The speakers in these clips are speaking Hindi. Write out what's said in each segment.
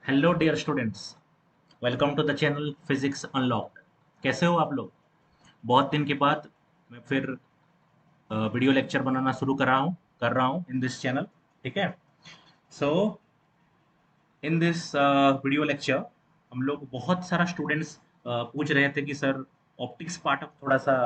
Hello dear students, welcome to the channel physics unlocked. कैसे हो आप लोग? बहुत दिन के बाद मैं फिर वीडियो लेक्चर बनाना शुरू कर रहा हूँ इन दिस चैनल। ठीक है। सो इन दिस वीडियो लेक्चर हम लोग बहुत सारा स्टूडेंट्स पूछ रहे थे कि सर ऑप्टिक्स पार्ट अब थोड़ा सा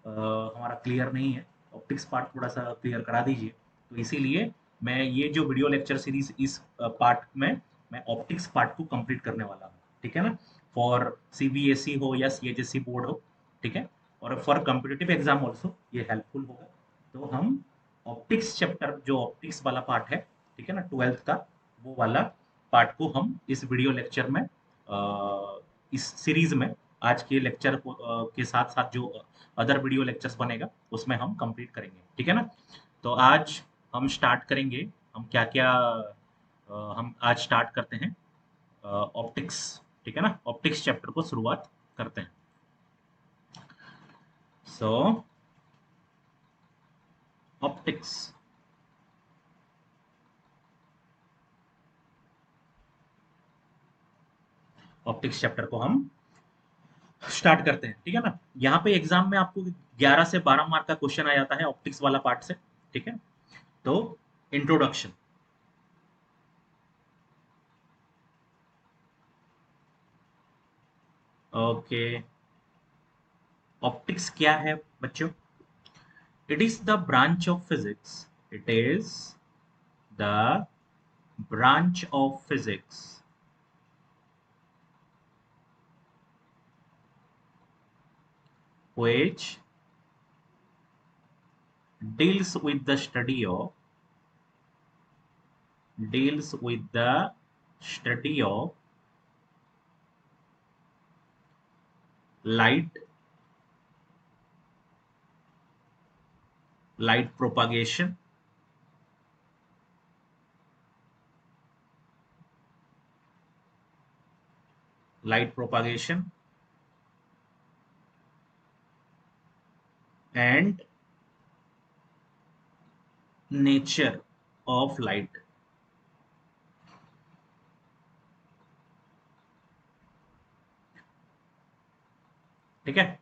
हमारा क्लियर नहीं है, ऑप्टिक्स पार्ट थोड़ा सा क्लियर करा दीजिए। तो इसीलिए मैं ये जो वीडियो लेक्चर सीरीज इस पार्ट में मैं ऑप्टिक्स पार्ट को कंप्लीट करने वाला हूँ। ठीक है ना? फॉर सीबीएसई हो या सीएचएसई बोर्ड हो। ठीक है। और फॉर कम्पिटिटिव एग्जाम ऑल्सो ये हेल्पफुल होगा। तो हम ऑप्टिक्स चैप्टर जो ऑप्टिक्स वाला पार्ट है, ठीक है ना, ट्वेल्थ का, वो वाला पार्ट को हम इस वीडियो लेक्चर में इस सीरीज में आज के लेक्चर को के साथ साथ जो अदर वीडियो लेक्चर्स बनेगा उसमें हम कंप्लीट करेंगे। ठीक है ना? तो आज हम स्टार्ट करेंगे। हम क्या क्या हम आज स्टार्ट करते हैं ऑप्टिक्स। ठीक है ना? ऑप्टिक्स चैप्टर को शुरुआत करते हैं। सो ऑप्टिक्स ऑप्टिक्स चैप्टर को हम स्टार्ट करते हैं। ठीक है ना? यहाँ पे एग्जाम में आपको 11 से 12 मार्क का क्वेश्चन आ जाता है ऑप्टिक्स वाला पार्ट से। ठीक है। तो इंट्रोडक्शन। ओके। ऑप्टिक्स क्या है बच्चों? It is the branch of physics. It is the branch of physics which deals with the study of deals with the study of light light propagation, light propagation and nature of light. ठीक है।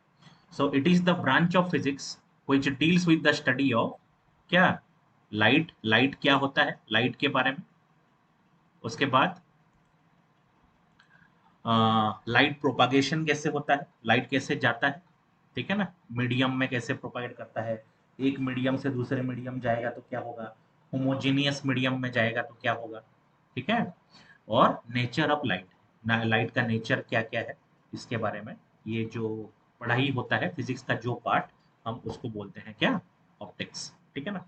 So it is the branch of physics which deals with the study of क्या? लाइट क्या होता है, लाइट के बारे में। उसके बाद लाइट प्रोपागेशन कैसे होता है, लाइट कैसे जाता है। ठीक है ना? मीडियम में कैसे प्रोपागेट करता है, एक मीडियम से दूसरे मीडियम जाएगा तो क्या होगा, होमोजेनियस मीडियम में जाएगा तो क्या होगा। ठीक है। और नेचर ऑफ लाइट, लाइट का नेचर क्या क्या है, इसके बारे में ये जो पढ़ाई होता है फिजिक्स का जो पार्ट, हम उसको बोलते हैं क्या? ऑप्टिक्स। ठीक है ना?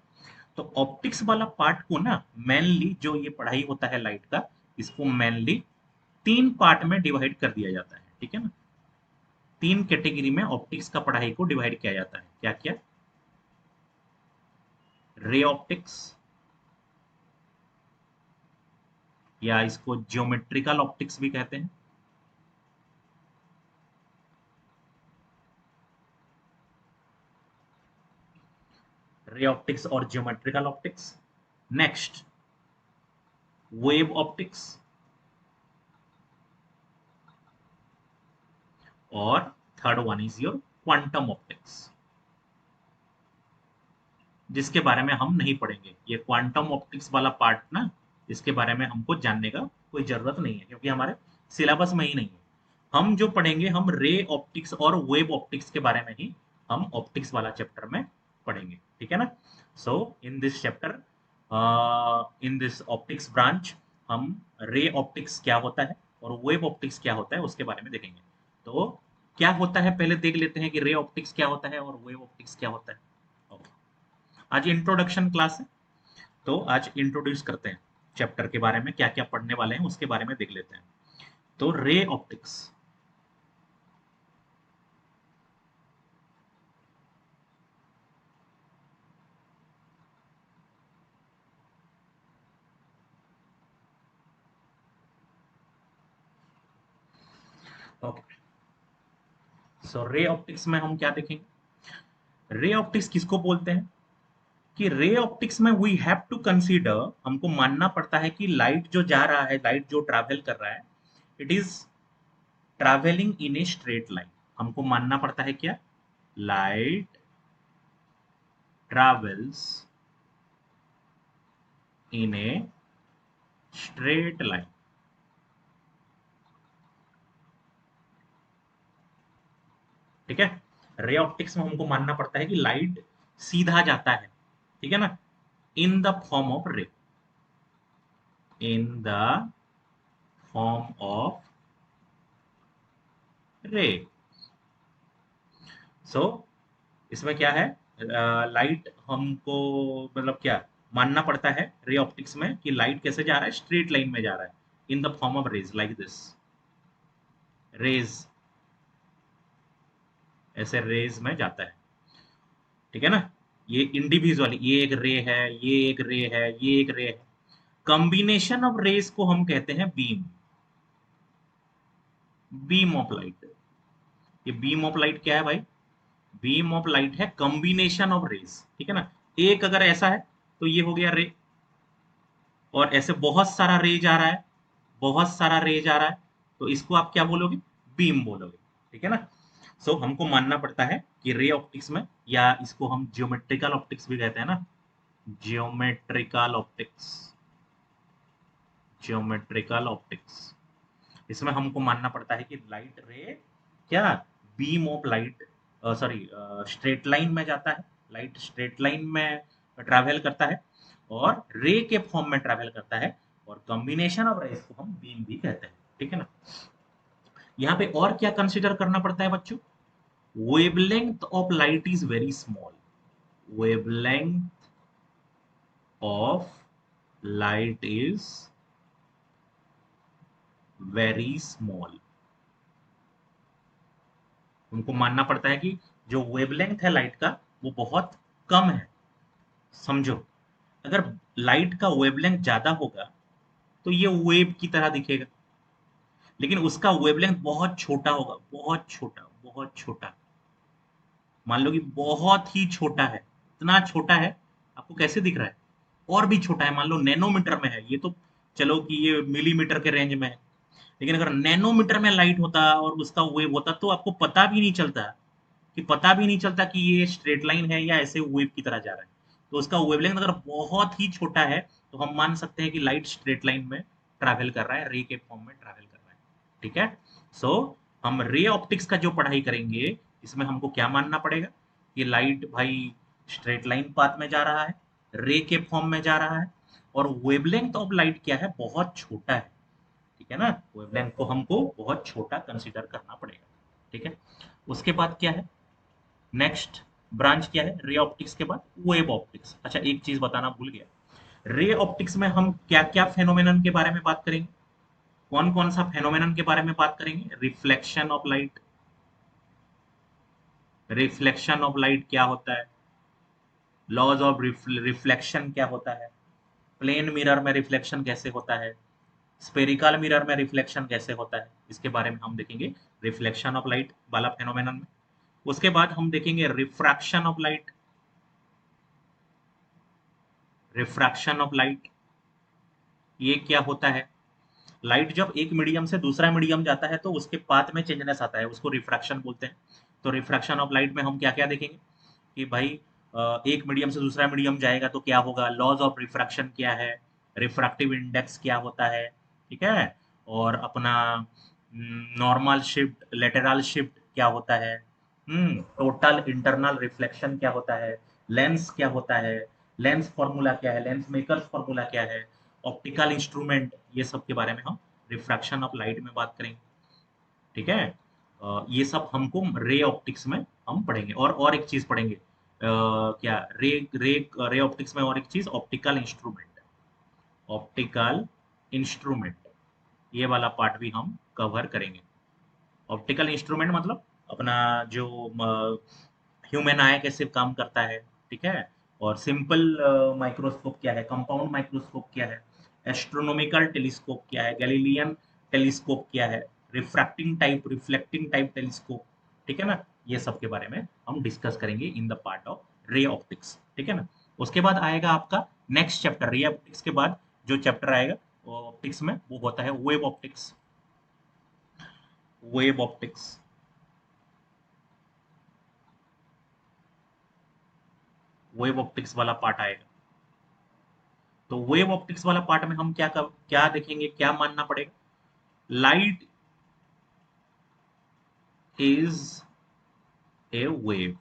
तो ऑप्टिक्स वाला पार्ट को ना मेनली जो ये पढ़ाई होता है लाइट का, इसको मेनली 3 पार्ट में डिवाइड कर दिया जाता है। ठीक है ना? 3 कैटेगरी में ऑप्टिक्स का पढ़ाई को डिवाइड किया जाता है। क्या क्या? रे ऑप्टिक्स, या इसको ज्योमेट्रिकल ऑप्टिक्स भी कहते हैं। रे ऑप्टिक्स और geometrical optics. Next, wave optics. और third one is your quantum optics, जिसके बारे में हम नहीं पढ़ेंगे। ये क्वांटम ऑप्टिक्स वाला पार्ट ना, इसके बारे में हमको जानने का कोई जरूरत नहीं है क्योंकि हमारे सिलेबस में ही नहीं है। हम जो पढ़ेंगे, हम रे ऑप्टिक्स और वेव ऑप्टिक्स के बारे में ही हम ऑप्टिक्स वाला चैप्टर में पढ़ेंगे। ठीक है ना? So in this chapter, in this optics branch, हम रे ऑप्टिक्स क्या होता है और वेव ऑप्टिक्स क्या होता है उसके बारे में देखेंगे। तो क्या होता है पहले देख लेते हैं कि रे ऑप्टिक्स क्या होता है और वेव ऑप्टिक्स क्या होता है। Okay. आज इंट्रोडक्शन क्लास है, तो आज इंट्रोड्यूस करते हैं चैप्टर के बारे में, क्या क्या पढ़ने वाले हैं उसके बारे में देख लेते हैं। तो रे ऑप्टिक्स। ओके। सो रे ऑप्टिक्स में हम क्या देखेंगे? रे ऑप्टिक्स किसको बोलते हैं? कि रे ऑप्टिक्स में वी हैव टू कंसीडर, हमको मानना पड़ता है कि लाइट जो जा रहा है, लाइट जो ट्रैवल कर रहा है, it is travelling in a straight line. हमको मानना पड़ता है क्या? Light travels in a straight line. ठीक है, रे ऑप्टिक्स में हमको मानना पड़ता है कि लाइट सीधा जाता है, ठीक है ना, इन द फॉर्म ऑफ रे, इन द फॉर्म ऑफ रे। सो इसमें क्या है, लाइट हमको मतलब क्या मानना पड़ता है रे ऑप्टिक्स में कि लाइट कैसे जा रहा है, स्ट्रेट लाइन में जा रहा है, in the form of rays, like this rays, ऐसे रेज में जाता है। ठीक है ना, ये इंडिविजुअल, ये एक रे है, ये एक रे है, ये एक रे है, कॉम्बिनेशन ऑफ रेज को हम कहते हैं बीम, बीम ऑफ लाइट। ये बीम ऑफ लाइट क्या है भाई? बीम ऑफ लाइट है कॉम्बिनेशन ऑफ रेज। ठीक है ना, एक अगर ऐसा है तो ये हो गया रे, और ऐसे बहुत सारा रे जा रहा है, बहुत सारा रे जा रहा है, तो इसको आप क्या बोलोगे? बीम बोलोगे। ठीक है ना, सो हमको मानना पड़ता है कि रे ऑप्टिक्स में, या इसको हम जियोमेट्रिकल ऑप्टिक्स भी कहते हैं ना, जियोमेट्रिकल ऑप्टिक्स, जियोमेट्रिकल ऑप्टिक्स, इसमें हमको मानना पड़ता है कि लाइट रे क्या, beam of light, sorry straight line में जाता है, लाइट स्ट्रेट लाइन में ट्रैवल करता है और रे के फॉर्म में ट्रैवल करता है, और कॉम्बिनेशन ऑफ रेस को हम बीम भी कहते हैं। ठीक है ना, यहाँ पे और क्या कंसिडर करना पड़ता है बच्चों? Wavelength of light is very small, wavelength of light is very small. उनको मानना पड़ता है कि जो वेवलेंथ है लाइट का वो बहुत कम है। समझो, अगर लाइट का वेवलेंथ ज्यादा होगा तो ये वेव की तरह दिखेगा, लेकिन उसका वेवलेंथ बहुत छोटा होगा, बहुत छोटा, बहुत छोटा। मान लो कि बहुत ही छोटा है, इतना छोटा है, आपको कैसे दिख रहा है? और भी छोटा है, मान लो नैनोमीटर में है, ये तो चलो कि ये मिलीमीटर के रेंज में है, लेकिन अगर नैनोमीटर में लाइट होता और उसका वेव होता तो आपको पता भी नहीं चलता, कि पता भी नहीं चलता कि ये स्ट्रेट लाइन है या ऐसे वेव की तरह जा रहा है। तो उसका वेवलेंथ अगर बहुत ही छोटा है तो हम मान सकते हैं कि लाइट स्ट्रेट लाइन में ट्रैवल कर रहा है, रे के फॉर्म में ट्रैवल कर रहा है। ठीक है, सो हम रे ऑप्टिक्स का जो पढ़ाई करेंगे, इसमें हमको क्या मानना पड़ेगा कि लाइट भाई स्ट्रेट लाइन पाथ में जा रहा है, रे के फॉर्म में जा रहा है, और वेवलेंथ ऑफ लाइट क्या है? बहुत छोटा है। ठीक है ना, वेवलेंथ को हमको बहुत छोटा कंसीडर करना पड़ेगा। ठीक है, उसके बाद क्या है, नेक्स्ट ब्रांच क्या है रे ऑप्टिक्स के बाद? Wave optics. अच्छा, एक चीज बताना भूल गया, रे ऑप्टिक्स में हम क्या क्या फेनोमेनन के बारे में बात करेंगे? कौन कौन सा फेनोमेनन के बारे में बात करेंगे? Reflection of light, reflection of light क्या होता है, लॉज ऑफ रिफ्लेक्शन क्या होता है, प्लेन मिरर में रिफ्लेक्शन कैसे होता है, स्पेरिकल मिरर में रिफ्लेक्शन कैसे होता है, इसके बारे में हम देखेंगे रिफ्लेक्शन ऑफ लाइट वाला फेनोमेनन में। उसके बाद हम देखेंगे refraction of light, refraction of light ये क्या होता है? लाइट जब एक मीडियम से दूसरा मीडियम जाता है तो उसके पाथ में चेंजनेस आता है, उसको रिफ्रैक्शन बोलते हैं। तो रिफ्रैक्शन ऑफ लाइट में हम क्या क्या देखेंगे कि भाई एक मीडियम से दूसरा मीडियम जाएगा तो क्या होगा, लॉज ऑफ रिफ्रैक्शन क्या है, रिफ्रैक्टिव इंडेक्स क्या होता है, ठीक है, और अपना नॉर्मल शिफ्ट, लेटरल शिफ्ट क्या होता है, टोटल इंटरनल रिफ्लेक्शन क्या होता है, लेंस क्या होता है, लेंस फॉर्मूला क्या है, लेंस मेकर्स फॉर्मूला क्या है, ऑप्टिकल इंस्ट्रूमेंट, ये सब के बारे में हम रिफ्रैक्शन ऑफ लाइट में बात करेंगे। ठीक है, ये सब हमको रे ऑप्टिक्स में हम पढ़ेंगे, और एक चीज पढ़ेंगे, क्या रे रे रे ऑप्टिक्स में और एक चीज, ऑप्टिकल इंस्ट्रूमेंट, ऑप्टिकल इंस्ट्रूमेंट, ये वाला पार्ट भी हम कवर करेंगे। ऑप्टिकल इंस्ट्रूमेंट मतलब अपना जो ह्यूमन आई कैसे काम करता है, ठीक है, और सिंपल माइक्रोस्कोप क्या है, कंपाउंड माइक्रोस्कोप क्या है, एस्ट्रोनॉमिकल टेलीस्कोप क्या है, गैलीलियन टेलीस्कोप क्या है, refracting type, reflecting type telescope, ठीक है ना, ये सब के बारे में हम डिस्कस करेंगे in the part of ray optics. ठीक है ना, उसके बाद आएगा आपका नेक्स्ट चैप्टर, रे ऑप्टिक्स के बाद जो चैप्टर आएगा वो ऑप्टिक्स में वो होता है wave optics. Wave optics, wave optics वाला पार्ट आएगा। तो वेव ऑप्टिक्स वाला पार्ट में हम क्या देखेंगे, क्या मानना पड़ेगा, light is a wave.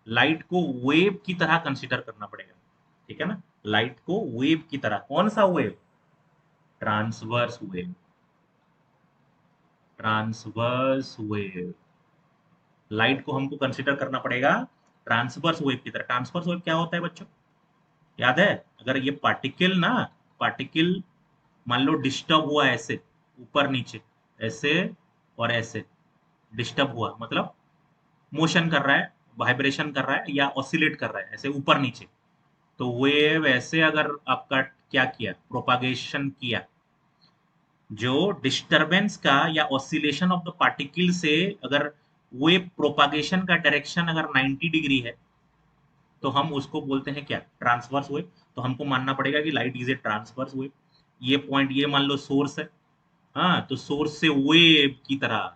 Light को वेव की तरह कंसीडर करना पड़ेगा, ठीक है ना। लाइट को वेव की तरह, कौन सा wave, transverse wave, transverse wave. Light को हमको कंसीडर करना पड़ेगा ट्रांसवर्स वेव की तरह। ट्रांसवर्स वेव क्या होता है बच्चों, याद है, अगर ये पार्टिकल ना, पार्टिकल मान लो डिस्टर्ब हुआ ऐसे, ऊपर नीचे ऐसे और ऐसे, डिस्टर्ब हुआ मतलब मोशन कर रहा है, वाइब्रेशन कर रहा है या ऑसिलेट कर रहा है ऐसे ऊपर नीचे, तो वेव ऐसे अगर आपका क्या किया, प्रोपागेशन किया, जो डिस्टरबेंस का या ऑसिलेशन ऑफ द पार्टिकल से अगर वेव प्रोपागेशन का डायरेक्शन अगर 90 डिग्री है तो हम उसको बोलते हैं क्या, ट्रांसवर्स वेव। तो हमको मानना पड़ेगा कि light is a transverse wave. ये पॉइंट ये मान लो सोर्स है, हाँ, तो सोर्स से वेव की तरह,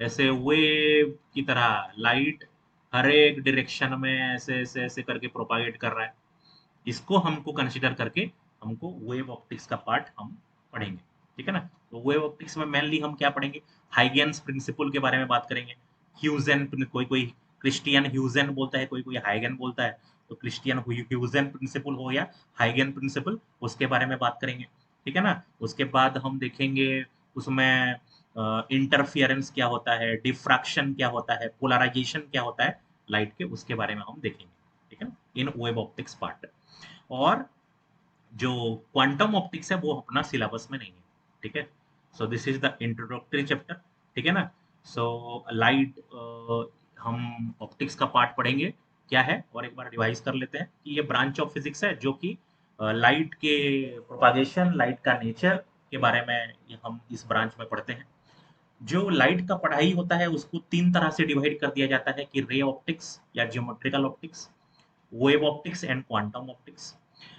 ऐसे वेव की तरह लाइट हर एक डायरेक्शन में ऐसे ऐसे ऐसे करके प्रोपागेट कर रहा है। इसको हमको कंसिडर करके हमको वेव ऑप्टिक्स का पार्ट हम पढ़ेंगे, ठीक है ना। तो वेव ऑप्टिक्स में मेनली हम क्या पढ़ेंगे, हाइगेन्स प्रिंसिपल के बारे में बात करेंगे। ह्यूजेन, कोई कोई क्रिस्टियन ह्यूजेन बोलता है, कोई कोई हाइगेन बोलता है, तो क्रिस्टियन ह्यूजेन प्रिंसिपल हो या हाइगेन प्रिंसिपल, उसके बारे में बात करेंगे, ठीक है ना। उसके बाद हम देखेंगे उसमें इंटरफियरेंस क्या होता है, डिफ्रैक्शन क्या होता है, पोलराइजेशन क्या होता है लाइट के, उसके बारे में हम देखेंगे, ठीक है ना, इन वेव ऑप्टिक्स पार्ट। और जो क्वांटम ऑप्टिक्स है वो अपना सिलेबस में नहीं है, ठीक है। So this is the introductory chapter, ठीक है ना। सो लाइट, हम ऑप्टिक्स का पार्ट पढ़ेंगे क्या है, और एक बार रिवाइज कर लेते हैं कि ये ब्रांच ऑफ फिजिक्स है जो कि लाइट के प्रोपागेशन, लाइट का नेचर के बारे में ये हम इस ब्रांच में पढ़ते हैं। जो लाइट का पढ़ाई होता है उसको तीन तरह से डिवाइड कर दिया जाता है कि रे ऑप्टिक्स या geometrical optics, wave optics and quantum optics.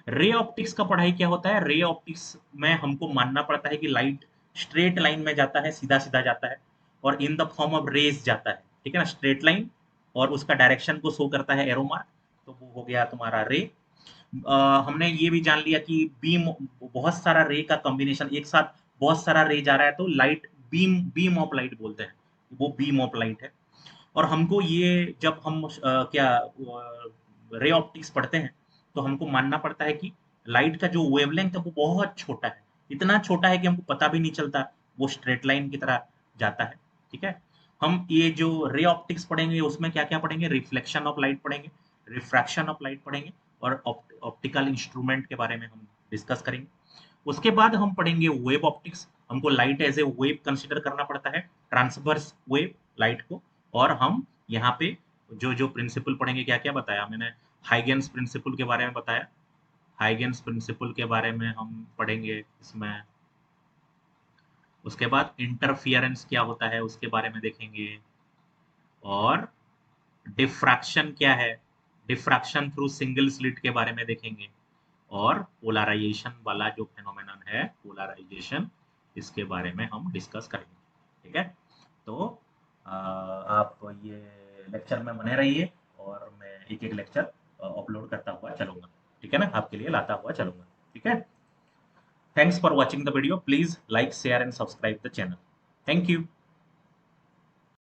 Ray optics का पढ़ाई क्या होता है, रे ऑप्टिक्स में हमको मानना पड़ता है कि लाइट स्ट्रेट लाइन में जाता है, सीधा सीधा जाता है और in the form of rays जाता है, ठीक है ना, स्ट्रेट लाइन, और उसका डायरेक्शन को शो करता है एरो मार्क, तो वो हो गया तुम्हारा रे। हमने ये भी जान लिया कि बीम, बहुत सारा रे का कॉम्बिनेशन, एक साथ बहुत सारा रे जा रहा है तो light beam, beam of light बोलते हैं, वो बीम ऑफ लाइट है। और हमको ये जब हम क्या रे ऑप्टिक्स पढ़ते हैं तो हमको मानना पड़ता है कि लाइट का जो वेवलेंथ है वो बहुत छोटा है, इतना छोटा है कि हमको पता भी नहीं चलता, वो स्ट्रेट लाइन की तरह जाता है, ठीक है। हम ये जो रे ऑप्टिक्स पढ़ेंगे उसमें क्या क्या पढ़ेंगे, रिफ्लेक्शन ऑफ लाइट पढ़ेंगे, रिफ्रैक्शन ऑफ लाइट पढ़ेंगे, और ऑप्टिकल इंस्ट्रूमेंट के बारे में हम डिस्कस करेंगे। उसके बाद हम पढ़ेंगे वेव ऑप्टिक्स। हमको light as a wave consider करना पड़ता है, ट्रांसवर्स वेव लाइट को। और हम यहाँ पे जो जो प्रिंसिपल पढ़ेंगे, क्या क्या बताया मैंने, हाइगेन्स प्रिंसिपल के बारे में बताया, हाइगेन्स प्रिंसिपल के बारे में हम पढ़ेंगे इसमें। उसके बाद इंटरफियरेंस क्या होता है उसके बारे में देखेंगे, और डिफ्रैक्शन क्या है, डिफ्रैक्शन थ्रू सिंगल स्लिट के बारे में देखेंगे, और पोलराइजेशन वाला जो फेनोमेनन है, पोलराइजेशन, इसके बारे में हम डिस्कस करेंगे, ठीक है। तो आप ये लेक्चर में बने रहिए और मैं एक एक लेक्चर अपलोड करता हुआ चलूंगा, ठीक है ना, आपके लिए लाता हुआ चलूंगा, ठीक है। Thanks for watching the video, please like share and subscribe the channel, thank you.